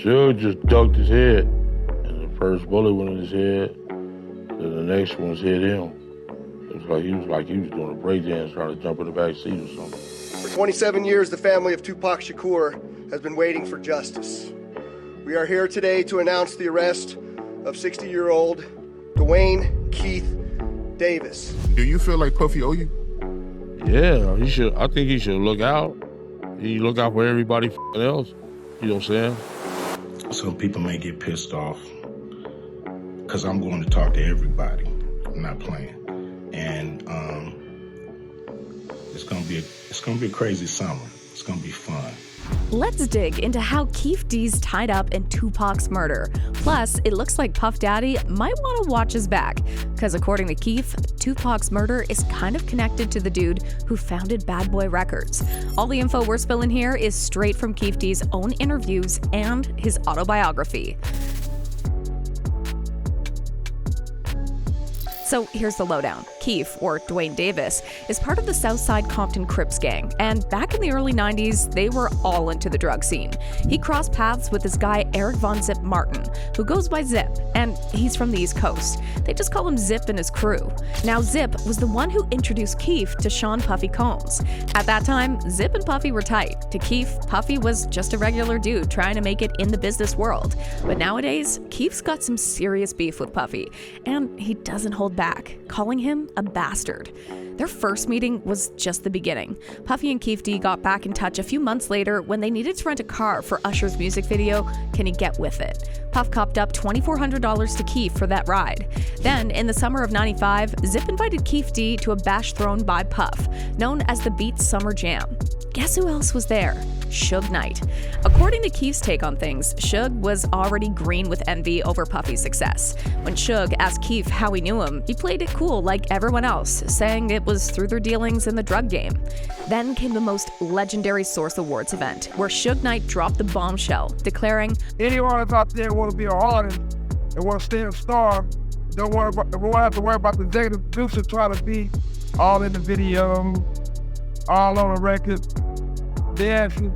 Suge just ducked his head, and the first bullet went in his head, and the next one's hit him. It was like he was doing a breakdance trying to jump in the back seat or something. For 27 years, the family of Tupac Shakur has been waiting for justice. We are here today to announce the arrest of 60-year-old Dwayne Keefe Davis. Do you feel like Puffy owe you? Yeah, he should. I think he should look out. He look out for everybody else. You know what I'm saying? Some people may get pissed off because I'm going to talk to everybody. I'm not playing. And it's gonna be a crazy summer. It's gonna be fun. Let's dig into how Keefe D's tied up in Tupac's murder. Plus, it looks like Puff Daddy might want to watch his back, because according to Keefe, Tupac's murder is kind of connected to the dude who founded Bad Boy Records. All the info we're spilling here is straight from Keefe D's own interviews and his autobiography. So here's the lowdown. Keefe, or Dwayne Davis, is part of the South Side Compton Crips gang, and back in the early 90s, they were all into the drug scene. He crossed paths with this guy Eric Von Zip Martin, who goes by Zip, and he's from the East Coast. They just call him Zip and his crew. Now, Zip was the one who introduced Keefe to Sean Puffy Combs. At that time, Zip and Puffy were tight. To Keefe, Puffy was just a regular dude trying to make it in the business world. But nowadays, Keefe's got some serious beef with Puffy, and he doesn't hold back, calling him a bastard. Their first meeting was just the beginning. Puffy and Keefe D got back in touch a few months later when they needed to rent a car for Usher's music video, Can He Get With It? Puff copped up $2,400 to Keefe for that ride. Then, in the summer of '95, Zip invited Keefe D to a bash thrown by Puff, known as the Beats Summer Jam. Guess who else was there? Suge Knight. According to Keefe's take on things, Suge was already green with envy over Puffy's success. When Suge asked Keefe how he knew him, he played it cool like everyone else, saying it was through their dealings in the drug game. Then came the most legendary Source Awards event, where Suge Knight dropped the bombshell, declaring, "Anyone that's out there want to be an artist and want to stay a star, don't have to worry about the executive producer trying to be all in the video, all on a record. They actually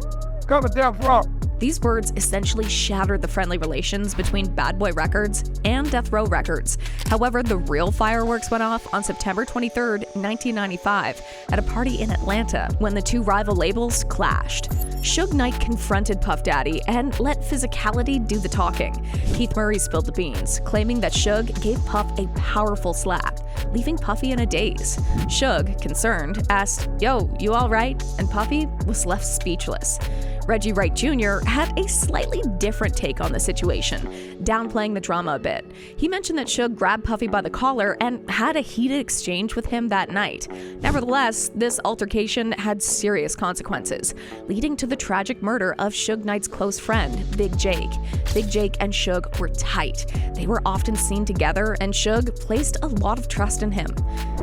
come to Death Row." These words essentially shattered the friendly relations between Bad Boy Records and Death Row Records. However, the real fireworks went off on September 23rd, 1995, at a party in Atlanta when the two rival labels clashed. Suge Knight confronted Puff Daddy and let physicality do the talking. Keith Murray spilled the beans, claiming that Suge gave Puff a powerful slap, leaving Puffy in a daze. Suge, concerned, asked, "Yo, you all right?" And Puffy was left speechless. Reggie Wright Jr. had a slightly different take on the situation, downplaying the drama a bit. He mentioned that Suge grabbed Puffy by the collar and had a heated exchange with him that night. Nevertheless, this altercation had serious consequences, leading to the tragic murder of Suge Knight's close friend, Big Jake. Big Jake and Suge were tight. They were often seen together, and Suge placed a lot of trust in him.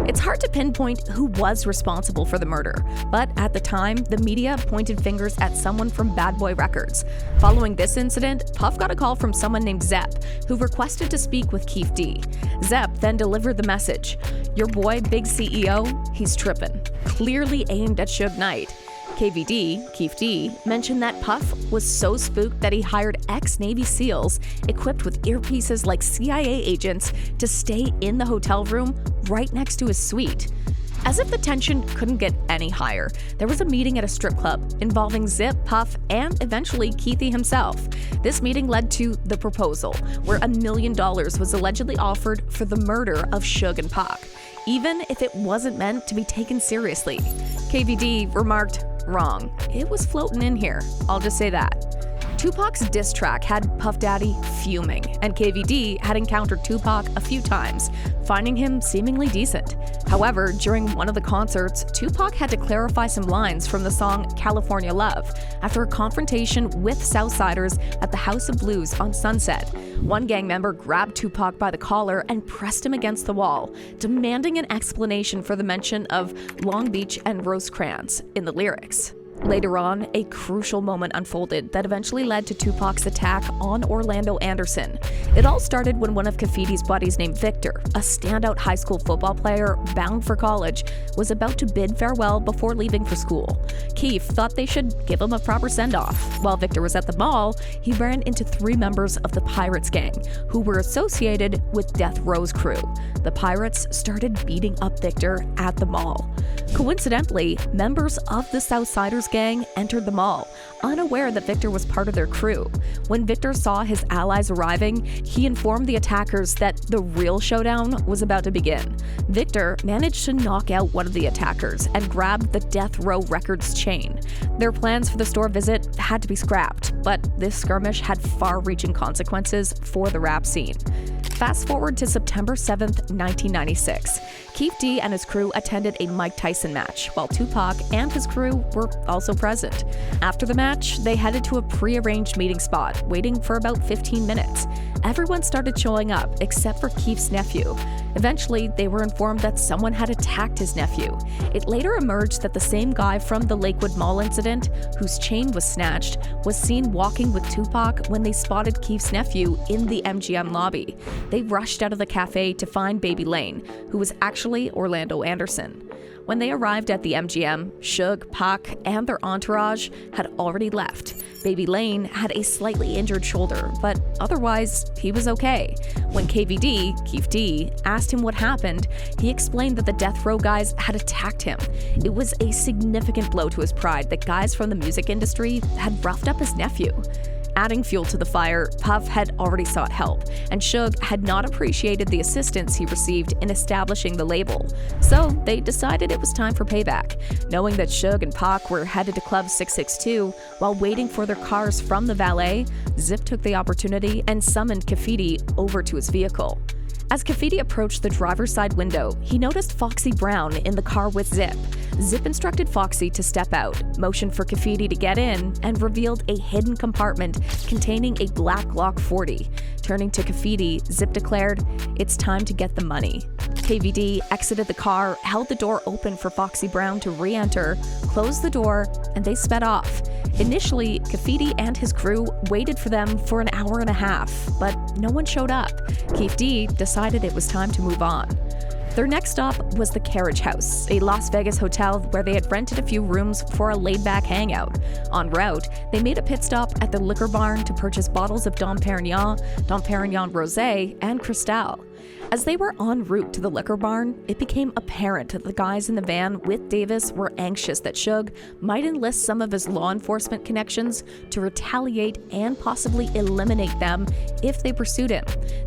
It's hard to pinpoint who was responsible for the murder, but at the time, the media pointed fingers at someone from Bad Boy Records. Following this incident, Puff got a call from someone named Zepp, who requested to speak with Keefe D. Zepp then delivered the message, "Your boy, Big CEO, he's trippin'," clearly aimed at Suge Knight. KVD, Keefe D, mentioned that Puff was so spooked that he hired ex-Navy SEALs equipped with earpieces like CIA agents to stay in the hotel room right next to his suite. As if the tension couldn't get any higher, there was a meeting at a strip club involving Zip, Puff, and eventually Keithy himself. This meeting led to The Proposal, where $1 million was allegedly offered for the murder of Suge and Pac, even if it wasn't meant to be taken seriously. KVD remarked, "Wrong. It was floating in here. I'll just say that." Tupac's diss track had Puff Daddy fuming, and KVD had encountered Tupac a few times, finding him seemingly decent. However, during one of the concerts, Tupac had to clarify some lines from the song California Love after a confrontation with Southsiders at the House of Blues on Sunset. One gang member grabbed Tupac by the collar and pressed him against the wall, demanding an explanation for the mention of Long Beach and Rosecrans in the lyrics. Later on, a crucial moment unfolded that eventually led to Tupac's attack on Orlando Anderson. It all started when one of Keefe D's buddies named Victor, a standout high school football player bound for college, was about to bid farewell before leaving for school. Keefe thought they should give him a proper send-off. While Victor was at the mall, he ran into 3 members of the Pirates gang, who were associated with Death Row's crew. The Pirates started beating up Victor at the mall. Coincidentally, members of the Southsiders gang entered the mall, unaware that Victor was part of their crew. When Victor saw his allies arriving, he informed the attackers that the real showdown was about to begin. Victor managed to knock out one of the attackers and grabbed the Death Row Records chain. Their plans for the store visit had to be scrapped, but this skirmish had far-reaching consequences for the rap scene. Fast forward to September 7th, 1996. Keefe D and his crew attended a Mike Tyson match, while Tupac and his crew were also present. After the match, they headed to a pre-arranged meeting spot, waiting for about 15 minutes. Everyone started showing up, except for Keefe's nephew. Eventually, they were informed that someone had attacked his nephew. It later emerged that the same guy from the Lakewood Mall incident, whose chain was snatched, was seen walking with Tupac when they spotted Keefe's nephew in the MGM lobby. They rushed out of the cafe to find Baby Lane, who was actually Orlando Anderson. When they arrived at the MGM, Suge, Pac, and their entourage had already left. Baby Lane had a slightly injured shoulder, but otherwise, he was okay. When Keefe D, asked him what happened, he explained that the Death Row guys had attacked him. It was a significant blow to his pride that guys from the music industry had roughed up his nephew. Adding fuel to the fire, Puff had already sought help, and Suge had not appreciated the assistance he received in establishing the label. So they decided it was time for payback. Knowing that Suge and Pac were headed to Club 662 while waiting for their cars from the valet, Zip took the opportunity and summoned Keefe D over to his vehicle. As Keefe D approached the driver's side window, he noticed Foxy Brown in the car with Zip. Zip instructed Foxy to step out, motioned for Keefe D to get in, and revealed a hidden compartment containing a black Glock 40. Turning to Keefe D, Zip declared, "It's time to get the money." Keefe D exited the car, held the door open for Foxy Brown to re-enter, closed the door, and they sped off. Initially, Keefe D and his crew waited for them for an hour and a half, but no one showed up. Keefe D decided it was time to move on. Their next stop was the Carriage House, a Las Vegas hotel where they had rented a few rooms for a laid-back hangout. En route, they made a pit stop at the liquor barn to purchase bottles of Dom Perignon Rosé, and Cristal. As they were en route to the liquor barn, it became apparent that the guys in the van with Davis were anxious that Suge might enlist some of his law enforcement connections to retaliate and possibly eliminate them if they pursued him.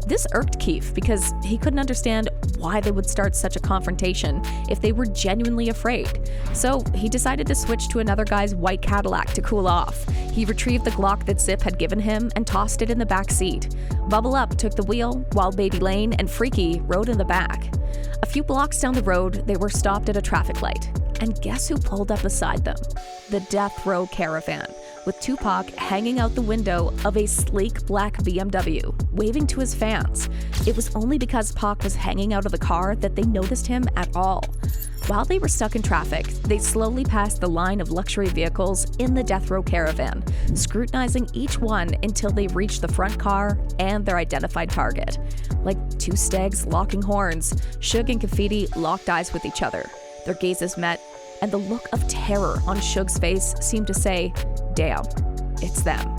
This irked Keefe because he couldn't understand why they would start such a confrontation if they were genuinely afraid. So he decided to switch to another guy's white Cadillac to cool off. He retrieved the Glock that Zip had given him and tossed it in the back seat. Bubble Up took the wheel, while Baby Lane and Freaky rode in the back. A few blocks down the road, they were stopped at a traffic light. And guess who pulled up beside them? The Death Row Caravan, with Tupac hanging out the window of a sleek black BMW, waving to his fans. It was only because Pac was hanging out of the car that they noticed him at all. While they were stuck in traffic, they slowly passed the line of luxury vehicles in the Death Row Caravan, scrutinizing each one until they reached the front car and their identified target. Like two stags locking horns, Suge and Keefe D locked eyes with each other. Their gazes met, and the look of terror on Suge's face seemed to say, "Damn, it's them."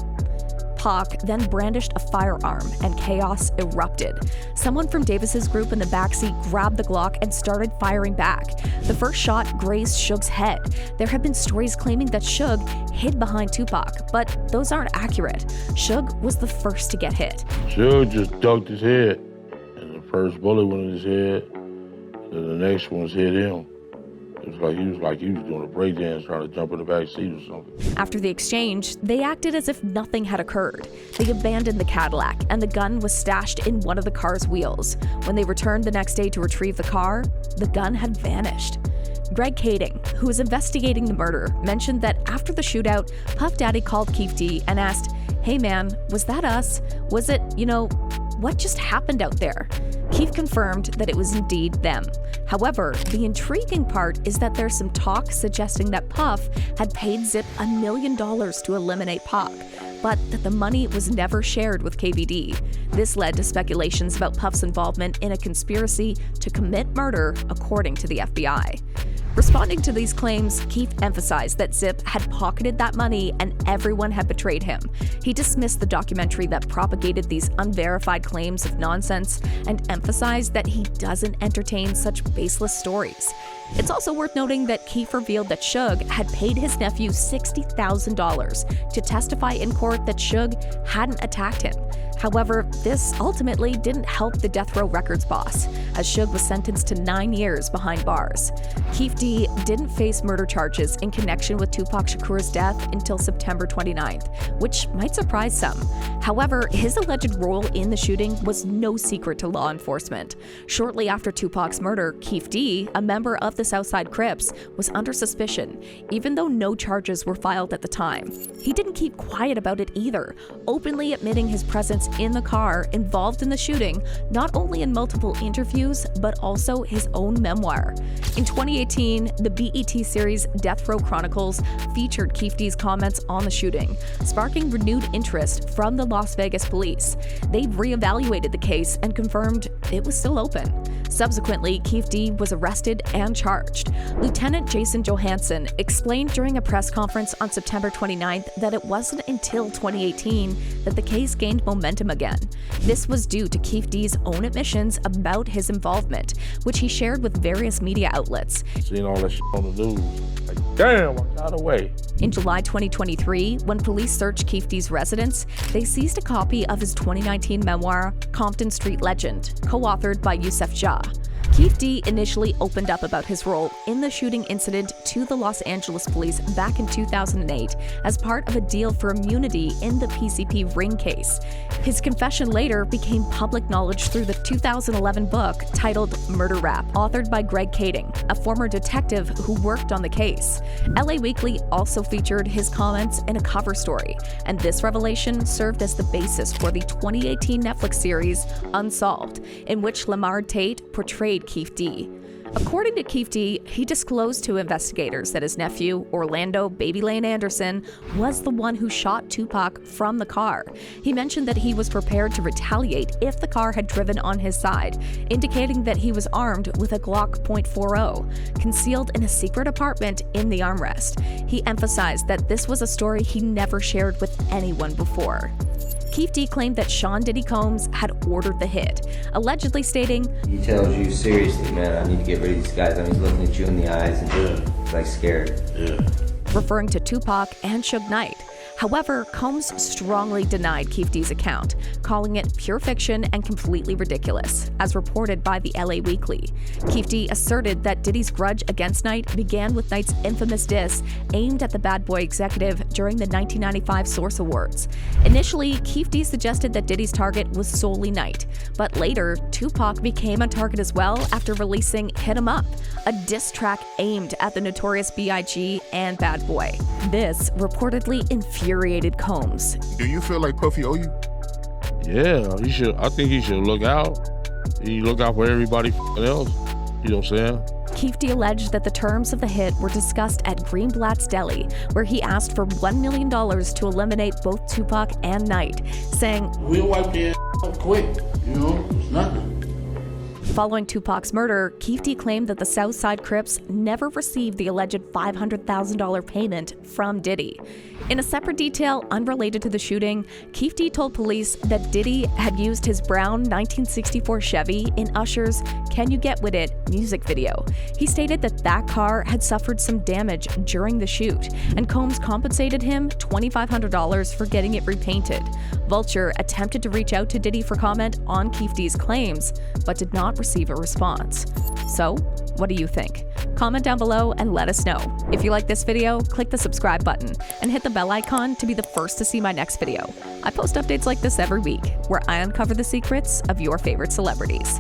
Pac then brandished a firearm, and chaos erupted. Someone from Davis's group in the backseat grabbed the Glock and started firing back. The first shot grazed Suge's head. There have been stories claiming that Suge hid behind Tupac, but those aren't accurate. Suge was the first to get hit. Suge just ducked his head, and the first bullet went in his head, and the next ones hit him. It was like he was doing a breakdance trying to jump in the back seat or something. After the exchange, they acted as if nothing had occurred. They abandoned the Cadillac, and the gun was stashed in one of the car's wheels. When they returned the next day to retrieve the car, the gun had vanished. Greg Kading, who was investigating the murder, mentioned that after the shootout, Puff Daddy called Keefe D and asked, "Hey man, was that us? Was it, what just happened out there?" Keefe confirmed that it was indeed them. However, the intriguing part is that there's some talk suggesting that Puff had paid Zip $1 million to eliminate Pac, but that the money was never shared with Keefe D. This led to speculations about Puff's involvement in a conspiracy to commit murder, according to the FBI. Responding to these claims, Keefe emphasized that Zip had pocketed that money and everyone had betrayed him. He dismissed the documentary that propagated these unverified claims of nonsense and emphasized that he doesn't entertain such baseless stories. It's also worth noting that Keefe revealed that Suge had paid his nephew $60,000 to testify in court that Suge hadn't attacked him. However, this ultimately didn't help the Death Row Records boss, as Suge was sentenced to 9 years behind bars. Keefe D didn't face murder charges in connection with Tupac Shakur's death until September 29th, which might surprise some. However, his alleged role in the shooting was no secret to law enforcement. Shortly after Tupac's murder, Keefe D, a member of the South Side Crips, was under suspicion, even though no charges were filed at the time. He didn't keep quiet about it either, openly admitting his presence in the car involved in the shooting, not only in multiple interviews, but also his own memoir. In 2018, the BET series Death Row Chronicles featured Keefe D's comments on the shooting, sparking renewed interest from the Las Vegas police. They reevaluated the case and confirmed it was still open. Subsequently, Keefe D was arrested and charged. Lieutenant Jason Johansson explained during a press conference on September 29th that it wasn't until 2018 that the case gained momentum again. This was due to Keefe D's own admissions about his involvement, which he shared with various media outlets. Seen all that shit on the news. Like, damn, I got away. In July 2023, when police searched Keefe D's residence, they seized a copy of his 2019 memoir, Compton Street Legend, co-authored by Yusef Jah. Keefe D initially opened up about his role in the shooting incident to the Los Angeles police back in 2008 as part of a deal for immunity in the PCP ring case. His confession later became public knowledge through the 2011 book titled Murder Rap, authored by Greg Kading, a former detective who worked on the case. LA Weekly also featured his comments in a cover story, and this revelation served as the basis for the 2018 Netflix series Unsolved, in which Lamar Tate portrayed Keefe D. According to Keefe D, he disclosed to investigators that his nephew, Orlando Baby Lane Anderson, was the one who shot Tupac from the car. He mentioned that he was prepared to retaliate if the car had driven on his side, indicating that he was armed with a Glock .40, concealed in a secret apartment in the armrest. He emphasized that this was a story he never shared with anyone before. Keefe D claimed that Sean Diddy Combs had ordered the hit, allegedly stating, He tells you, seriously, man, I need to get rid of these guys. I mean, he's looking at you in the eyes and like scared. referring to Tupac and Suge Knight. However, Combs strongly denied Keefe D's account, calling it pure fiction and completely ridiculous, as reported by the LA Weekly. Keefe D asserted that Diddy's grudge against Knight began with Knight's infamous diss aimed at the Bad Boy executive during the 1995 Source Awards. Initially, Keefe D suggested that Diddy's target was solely Knight, but later, Tupac became a target as well after releasing Hit 'Em Up, a diss track aimed at the Notorious B.I.G. and Bad Boy. This reportedly infuriated Combs. Do you feel like Puffy owe you? Yeah, he should. I think he should look out. He look out for everybody else. You know what I'm saying? Keefe D alleged that the terms of the hit were discussed at Greenblatt's Deli, where he asked for $1 million to eliminate both Tupac and Knight, saying, "We'll wipe your ass up quick, you know, it's nothing." Following Tupac's murder, Keefe D claimed that the South Side Crips never received the alleged $500,000 payment from Diddy. In a separate detail unrelated to the shooting, Keefe D told police that Diddy had used his brown 1964 Chevy in Usher's "Can You Get With It" music video. He stated that that car had suffered some damage during the shoot, and Combs compensated him $2,500 for getting it repainted. Vulture attempted to reach out to Diddy for comment on Keefe D's claims, but did not receive a response. So, what do you think? Comment down below and let us know. If you like this video, click the subscribe button and hit the bell icon to be the first to see my next video. I post updates like this every week, where I uncover the secrets of your favorite celebrities.